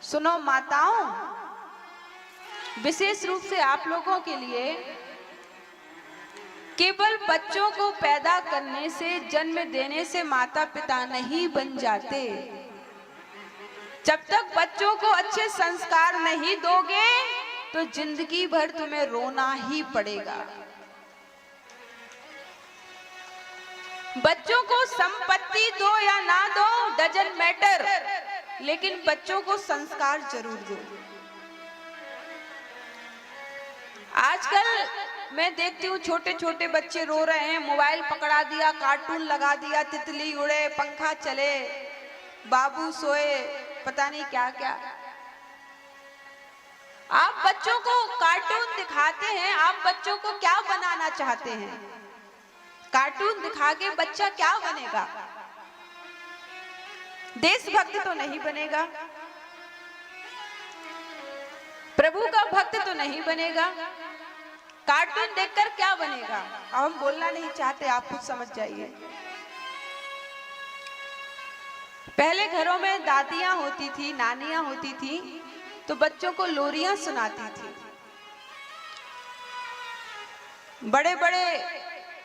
सुनो माताओं, विशेष रूप से आप लोगों के लिए, केवल बच्चों को पैदा करने से, जन्म देने से माता पिता नहीं बन जाते। जब तक बच्चों को अच्छे संस्कार नहीं दोगे तो जिंदगी भर तुम्हें रोना ही पड़ेगा। बच्चों को संपत्ति दो या ना दो, डजंट मैटर, लेकिन बच्चों को संस्कार जरूर दो। आजकल मैं देखती हूँ छोटे छोटे बच्चे रो रहे हैं, मोबाइल पकड़ा दिया, कार्टून लगा दिया, तितली उड़े, पंखा चले, बाबू सोए, पता नहीं क्या क्या। आप बच्चों को कार्टून दिखाते हैं, आप बच्चों को क्या बनाना चाहते हैं? कार्टून दिखा के बच्चा क्या बनेगा? देशभक्त तो नहीं बनेगा, प्रभु का भक्त तो नहीं बनेगा। कार्टून देखकर क्या बनेगा? अब हम बोलना नहीं चाहते, आप खुद समझ जाइए। पहले घरों में दादियां होती थी, नानियां होती थी, तो बच्चों को लोरियां सुनाती थी। बड़े बड़े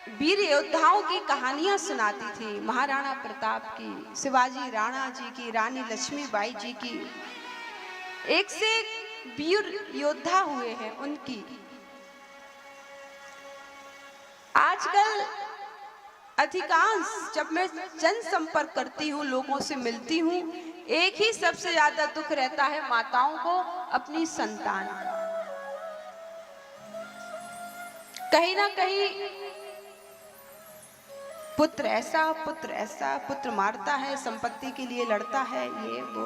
वीर योद्धाओं की कहानियां सुनाती थी, महाराणा प्रताप की, शिवाजी राणा जी की, रानी लक्ष्मीबाई जी की। एक से एक वीर योद्धा हुए हैं उनकी। आजकल अधिकांश जब मैं जनसंपर्क करती हूँ, लोगों से मिलती हूँ, एक ही सबसे ज्यादा दुख रहता है माताओं को, अपनी संतान। कहीं ना कहीं पुत्र ऐसा, पुत्र ऐसा, पुत्र मारता है, संपत्ति के लिए लड़ता है, ये वो।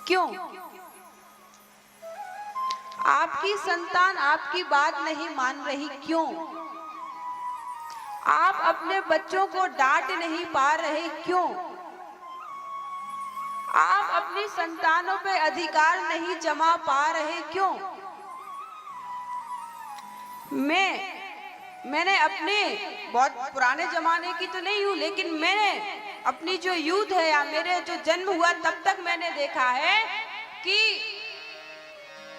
क्यों? आपकी संतान आपकी बात नहीं मान रही, क्यों? आप अपने बच्चों को डांट नहीं पा रहे, क्यों? आप अपनी संतानों पे अधिकार नहीं जमा पा रहे, क्यों? मैंने अपने बहुत पुराने जमाने की तो नहीं हूं, लेकिन मैंने अपनी जो यूथ है या मेरे जो जन्म हुआ तब तक मैंने देखा है कि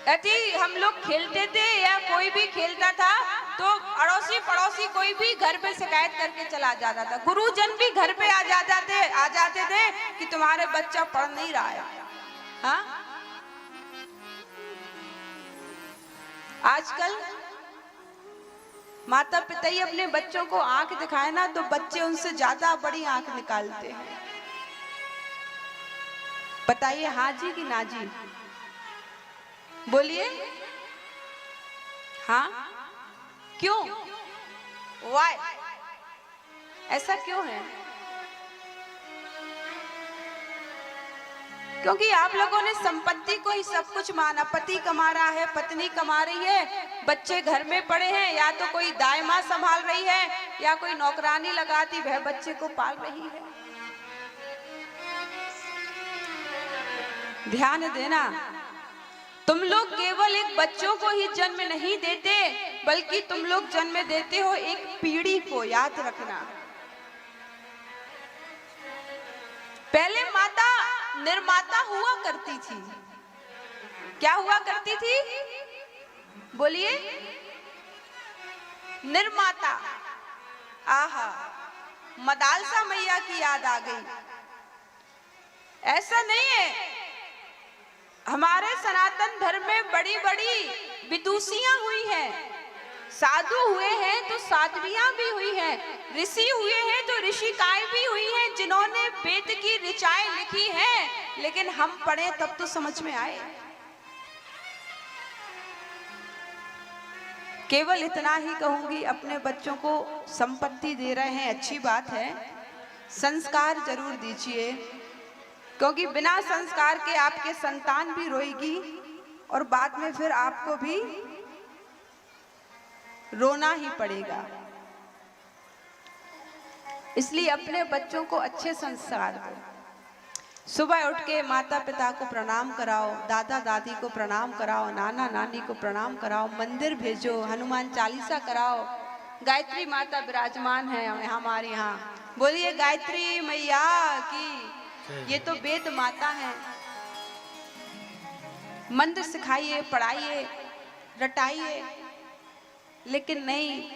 यदि हम लोग खेलते थे या कोई भी खेलता था तो अड़ोसी पड़ोसी कोई भी घर पे शिकायत करके चला जाता था। गुरुजन भी घर पे आ जाते थे कि तुम्हारे बच्चा पढ़ नहीं रहा है। हाँ? आजकल माता पिता ही अपने बच्चों को आंख दिखाए ना तो बच्चे उनसे ज्यादा बड़ी आंख निकालते हैं। बताइए हाँ जी कि ना जी? बोलिए हाँ। क्यों? Why? ऐसा क्यों है? क्योंकि आप लोगों ने संपत्ति को ही सब कुछ माना। पति कमा रहा है, पत्नी कमा रही है, बच्चे घर में पड़े हैं, या तो कोई दाई माँ संभाल रही है या कोई नौकरानी लगाती वह बच्चे को पाल रही है। ध्यान देना, तुम लोग केवल एक बच्चों को ही जन्म नहीं देते, बल्कि तुम लोग जन्म देते हो एक पीढ़ी को। याद रखना, पहले माता निर्माता हुआ करती थी। क्या हुआ करती थी? बोलिए। निर्माता। आहा, मदालसा मैया की याद आ गई। ऐसा नहीं है, हमारे सनातन धर्म में बड़ी बड़ी विदुषियां हुई हैं, साधु हुए हैं तो साध्वियां भी हुई हैं, ऋषि हुए हैं तो ऋषिकाएं भी हुई हैं, जिन्होंने वेद की ऋचाएं लिखी हैं। लेकिन हम पढ़े तब तो समझ में आए। केवल इतना ही कहूंगी, अपने बच्चों को संपत्ति दे रहे हैं, अच्छी बात है, संस्कार जरूर दीजिए, क्योंकि बिना संस्कार के आपके संतान भी रोएगी और बाद में फिर आपको भी रोना ही पड़ेगा। इसलिए अपने बच्चों को अच्छे संस्कार दो। सुबह उठ के माता पिता को प्रणाम कराओ, दादा दादी को प्रणाम कराओ, नाना नानी को प्रणाम कराओ, मंदिर भेजो, हनुमान चालीसा कराओ। गायत्री माता विराजमान है हमारे यहाँ, बोलिए गायत्री मैया की। ये तो वेद माता है। मंत्र सिखाइए, पढ़ाइए, रटाइए, लेकिन नहीं,